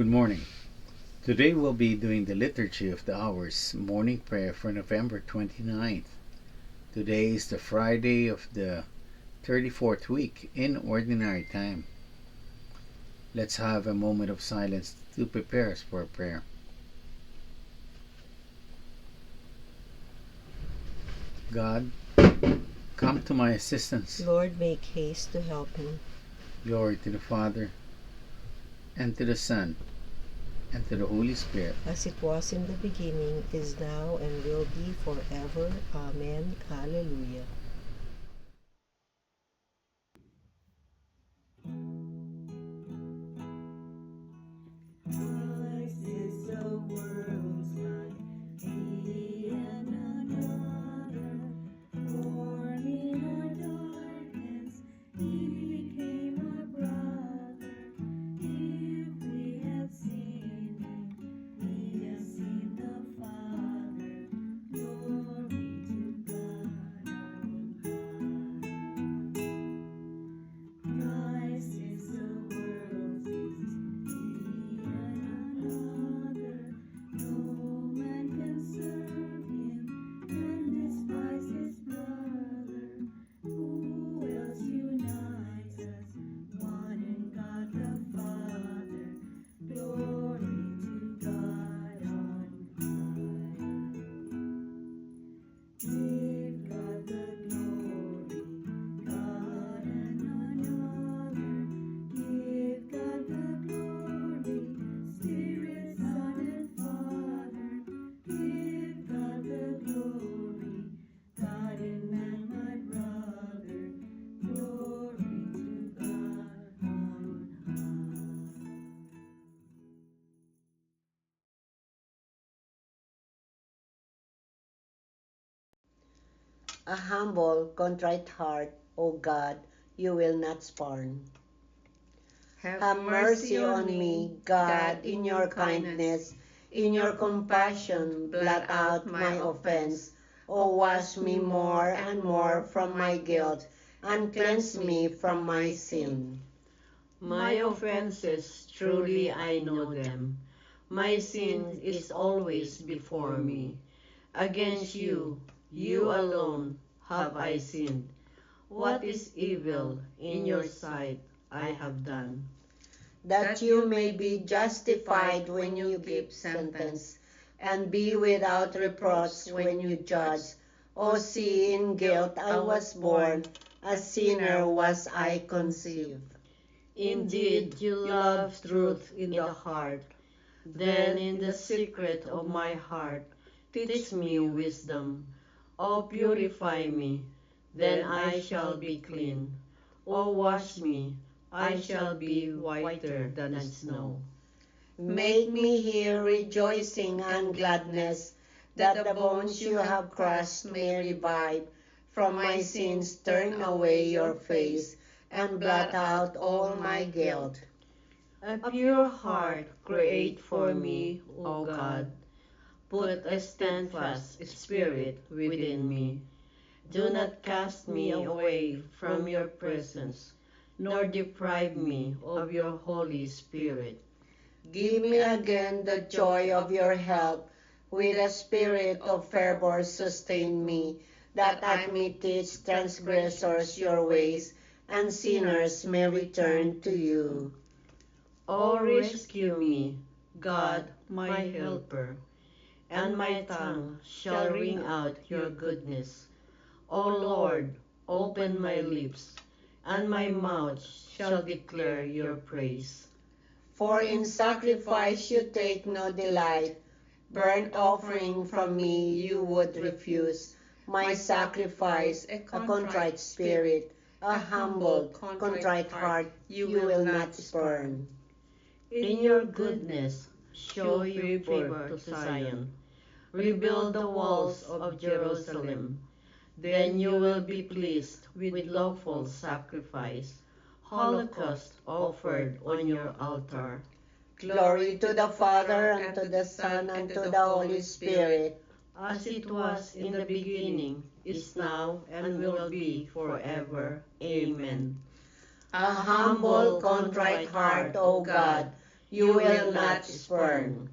Good morning. Today we'll be doing the Liturgy of the Hours morning prayer for November 29th. Today is the Friday of the 34th week in Ordinary Time. Let's have a moment of silence to prepare us for a prayer. God, come to my assistance. Lord, make haste to help me. Glory to the Father, and to the Son, and to the Holy Spirit. As it was in the beginning, is now, and will be forever. Amen. Hallelujah. Christ is the world's light, He and another, born in our darkness, He became our brother. If we have seen Him, we have seen the Father. Glory to God on high. Christ is the world's light, He and another. No man can serve Him and despise his brother. Who else unites us? One in God the Father. Glory to God on high. Give God the glory, God and another. Give God the glory, Spirit, Son, and Father. Give God the glory, God and man, my brother. Glory to God on high. A humble, contrite heart, O God, you will not spurn. Have mercy on me, God, in your kindness, in your compassion, blot out my offense. O wash me more and more from my guilt, and cleanse me from my sin. My offenses, truly I know them. My sin is always before me. Against you, you alone, have I sinned. What is evil in your sight I have done? That you may be justified when you give sentence, and be without reproach when you judge. O see, in guilt I was born, a sinner was I conceived. Indeed, you love truth in the heart. Then in the secret of my heart, teach me wisdom. O purify me, then I shall be clean. O wash me, I shall be whiter than snow. Make me hear rejoicing and gladness, that the bones you have crushed may revive. From my sins turn away your face, and blot out all my guilt. A pure heart create for me, O God. Put a steadfast spirit within me. Do not cast me away from your presence, nor deprive me of your Holy Spirit. Give me again the joy of your help. With a spirit of fervor sustain me, that I may teach transgressors your ways, and sinners may return to you. O rescue me, God, my helper, and my tongue shall ring out your goodness. O Lord, open my lips, and my mouth shall declare your praise. For in sacrifice you take no delight, burnt offering from me you would refuse. My sacrifice, a contrite spirit, a humble, contrite heart, you will not spurn. In your goodness, show your favor to Zion. Rebuild the walls of Jerusalem. Then you will be pleased with lawful sacrifice, holocaust offered on your altar. Glory to the Father, and to the Son, and to the Holy Spirit. As it was in the beginning, is now, and will be forever. Amen. A humble, contrite heart, O God, you will not spurn.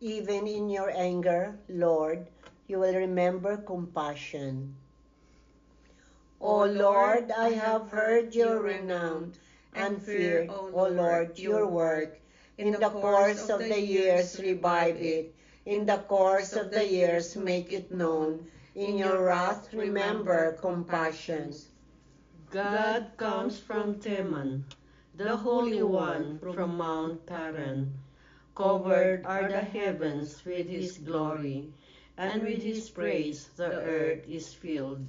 Even in your anger, Lord, you will remember compassion. O Lord, I have heard your renown and feared, O Lord, your work. In the course of the years, revive it. In the course of the years, make it known. In your wrath, remember compassion. God comes from Teman, the Holy One from Mount Paran. Covered are the heavens with his glory, and with his praise the earth is filled.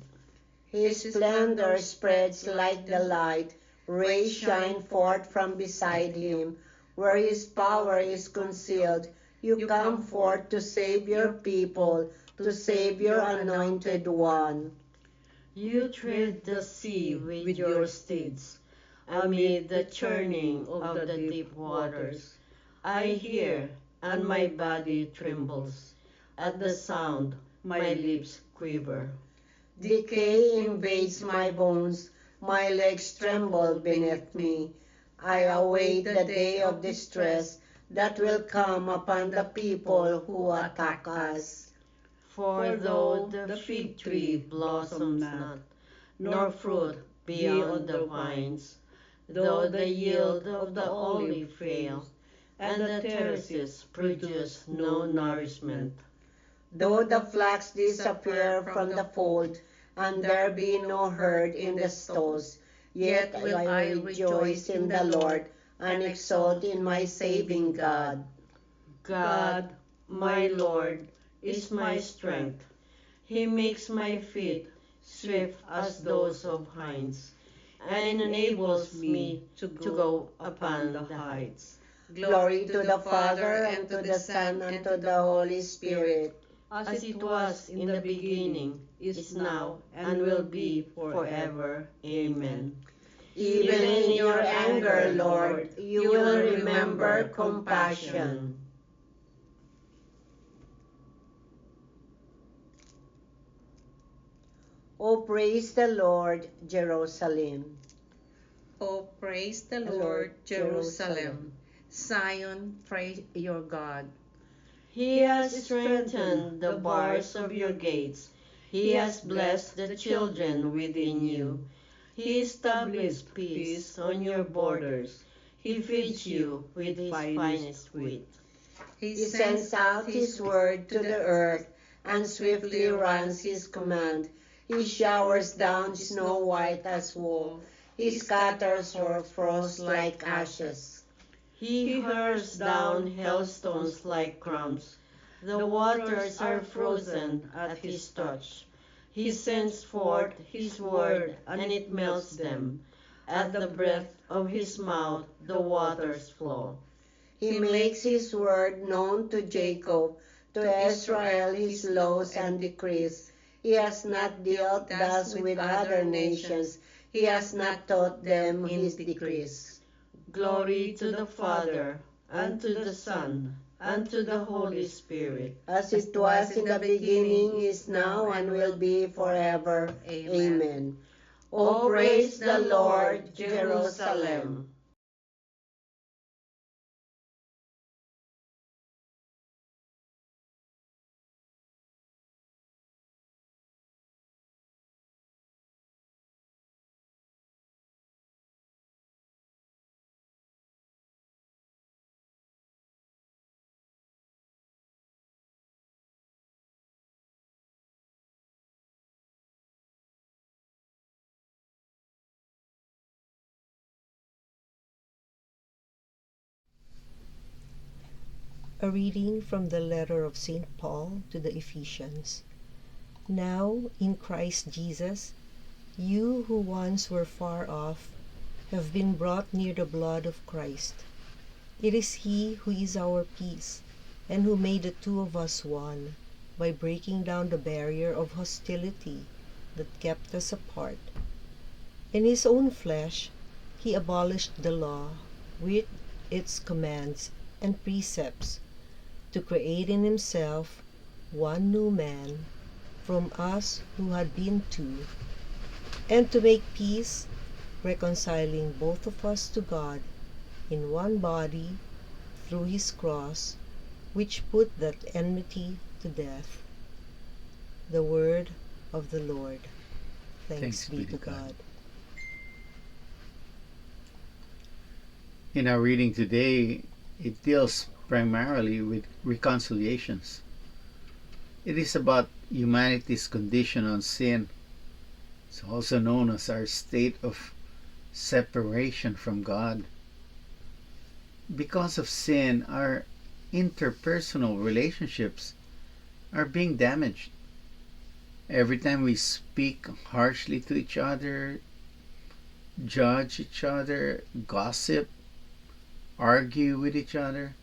His splendor spreads like the light, rays shine forth from beside him. Where his power is concealed, you come forth to save your people, to save your anointed one. You tread the sea with your steeds, amid the churning of the deep waters. I hear, and my body trembles. At the sound, my lips quiver. Decay invades my bones, my legs tremble beneath me. I await the day of distress that will come upon the people who attack us. For though the fig tree blossoms not, nor fruit beyond the vines, though the yield of the olive fail, and the terraces produce no nourishment, Though the flocks disappear from the fold, and there be no herd in the stalls, yet will I rejoice in the Lord, and exult in my saving God. God, my Lord, is my strength. He makes my feet swift as those of hinds, and enables me to go upon the heights. Glory to the Father, and to the Son, and to the Holy Spirit. As it was in the beginning, is now, and will be forever. Amen. Even in your anger, Lord, you will remember compassion. O praise the Lord, Jerusalem. Oh, praise the Lord, Jerusalem. Zion, praise your God. He has strengthened the bars of your gates. He has blessed the children within you. He established peace on your borders. He feeds you with his finest wheat. He sends out his word to the earth, and swiftly runs his command. He showers down snow white as wool. He scatters her frost like ashes. He hurls down hailstones like crumbs. The waters are frozen at his touch. He sends forth his word, and it melts them. At the breath of his mouth the waters flow. He makes his word known to Jacob, to Israel his laws and decrees. He has not dealt thus with other nations. He has not taught them his decrees. Glory to the Father, and to the Son, and to the Holy Spirit. As it was in the beginning, is now, and will be forever. Amen. O praise the Lord, Jerusalem. A reading from the letter of St. Paul to the Ephesians. Now, in Christ Jesus, you who once were far off have been brought near the blood of Christ. It is He who is our peace, and who made the two of us one, by breaking down the barrier of hostility, that kept us apart. In his own flesh, he abolished the law with its commands and precepts to create in himself one new man from us who had been two, and to make peace, reconciling both of us to God in one body through his cross, which put that enmity to death. The word of the Lord. Thanks be to God. In our reading today, it deals primarily with reconciliations. It is about humanity's condition on sin. It's also known as our state of separation from God. Because of sin, our interpersonal relationships are being damaged. Every time we speak harshly to each other, judge each other, gossip, argue with each other,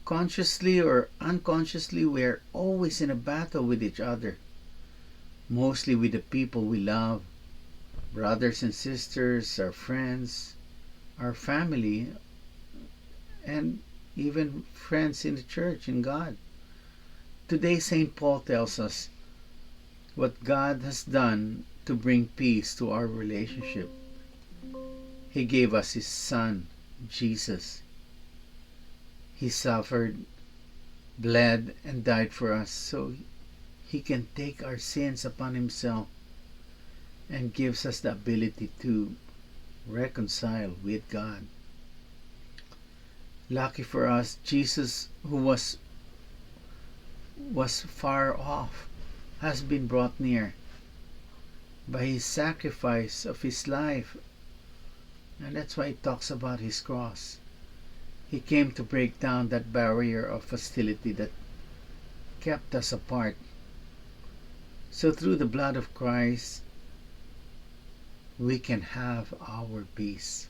consciously or unconsciously, we are always in a battle with each other, mostly with the people we love, brothers and sisters, our friends, our family, and even friends in the church, in God. Today, St. Paul tells us what God has done to bring peace to our relationship. He gave us His Son, Jesus. He suffered, bled, and died for us so He can take our sins upon Himself and gives us the ability to reconcile with God. Lucky for us, Jesus, who was far off, has been brought near by His sacrifice of His life. And that's why it talks about His cross. He came to break down that barrier of hostility that kept us apart. So through the blood of Christ, we can have our peace.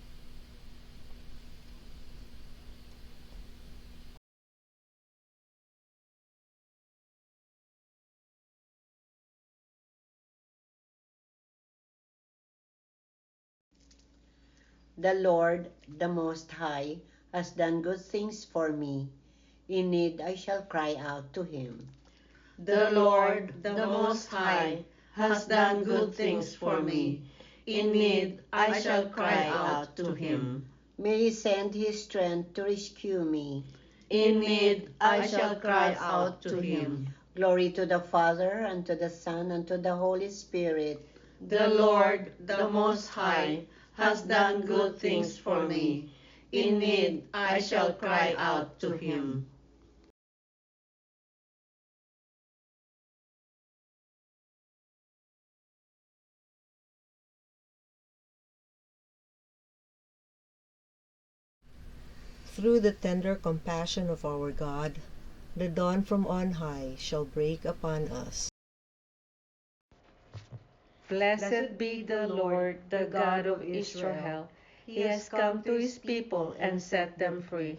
The Lord, the Most High, has done good things for me. In need I shall cry out to Him. The Lord, the Most High, has done good things for me. In need I shall cry out to him. May He send His strength to rescue me. In need I shall cry out to him. Glory to the Father, and to the Son, and to the Holy Spirit. The Lord, the Most High, has done good things for me. In need I shall cry out to him. Through the tender compassion of our God, the dawn from on high shall break upon us. Blessed be the Lord, the God of Israel. He has come to His people and set them free.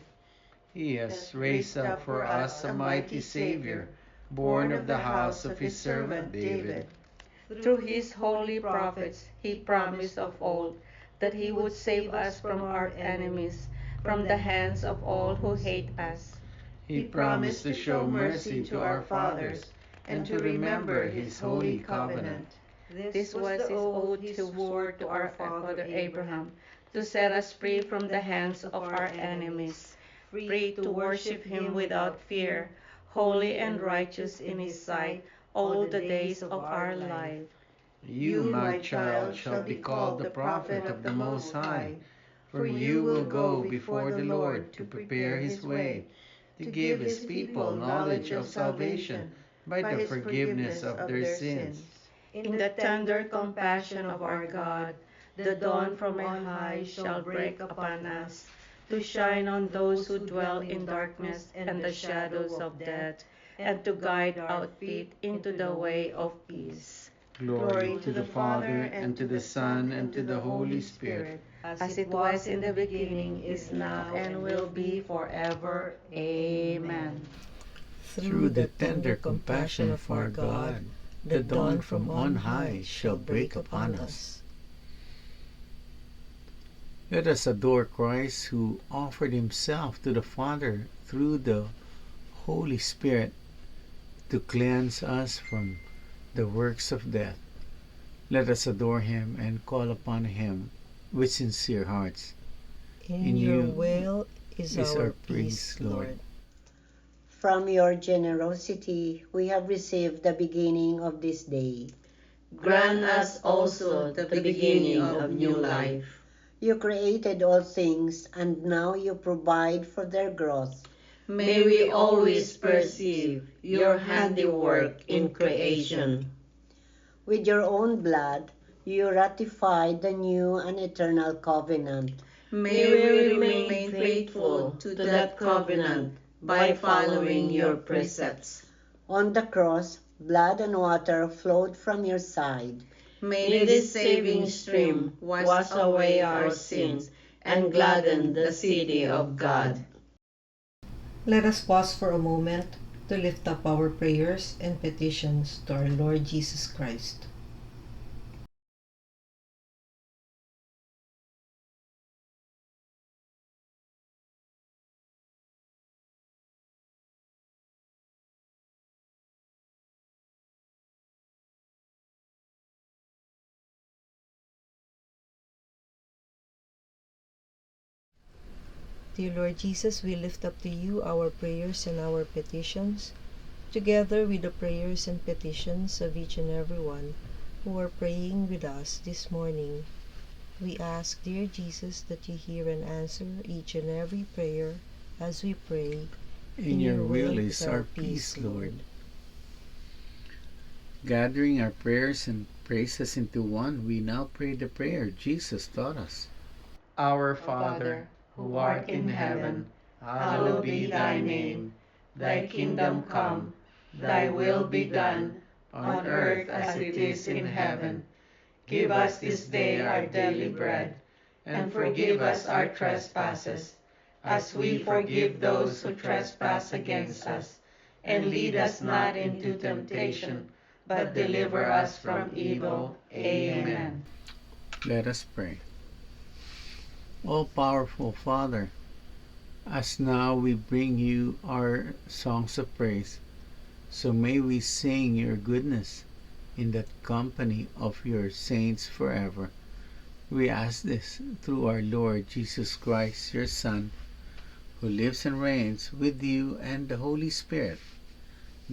He has raised up for us a mighty Savior, born of the house of His servant David. Through His holy prophets, He promised of old that He would save us from our enemies, from the hands of all who hate us. He promised to show mercy to our fathers and to remember His holy covenant. This was the oath He swore to our father Abraham, to set us free from the hands of our enemies, free to worship Him without fear, holy and righteous in His sight all the days of our life. You, my child, shall be called the prophet of the Most High, for you will go before the Lord to prepare His way, to give His people knowledge of salvation by the forgiveness of their sins. In the tender compassion of our God, the dawn from on high shall break upon us, to shine on those who dwell in darkness and the shadows of death, and to guide our feet into the way of peace. Glory to the Father, and to the Son, and to the Holy Spirit, As it was in the beginning, is now, and will be forever. Amen. through the tender compassion of our God, the dawn from on high shall break upon us. Let us adore Christ, who offered himself to the Father through the Holy Spirit to cleanse us from the works of death. Let us adore him and call upon him with sincere hearts. In your will is our peace, Lord. From your generosity, we have received the beginning of this day. Grant us also the beginning of new life. You created all things, and now you provide for their growth. May we always perceive your handiwork in creation. With your own blood, you ratified the new and eternal covenant. May we remain faithful to that covenant by following your precepts. On the cross, blood and water flowed from your side. May this saving stream wash away our sins and gladden the city of God. Let us pause for a moment to lift up our prayers and petitions to our Lord Jesus Christ. Dear Lord Jesus, we lift up to you our prayers and our petitions, together with the prayers and petitions of each and every one who are praying with us this morning. We ask, dear Jesus, that you hear and answer each and every prayer as we pray. In your will is our peace, Lord. Gathering our prayers and praises into one, we now pray the prayer Jesus taught us. Our Father, who art in heaven, hallowed be thy name. Thy kingdom come, thy will be done, on earth as it is in heaven. Give us this day our daily bread, and forgive us our trespasses, as we forgive those who trespass against us. And lead us not into temptation, but deliver us from evil. Amen. Let us pray. All-powerful Father, as now we bring you our songs of praise, so may we sing your goodness in that company of your saints forever. We ask this through our Lord Jesus Christ, your Son, who lives and reigns with you and the Holy Spirit,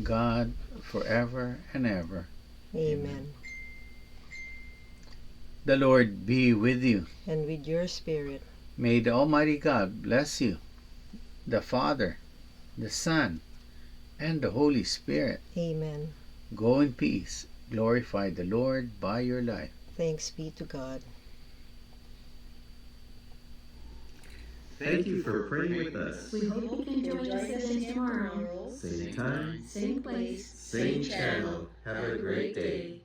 God, forever and ever. Amen. The Lord be with you. And with your spirit. May the Almighty God bless you, the Father, the Son, and the Holy Spirit. Amen. Go in peace. Glorify the Lord by your life. Thanks be to God. Thank you for praying with us. We hope you can join us again tomorrow. Same time, Same place. same channel. Have a great day.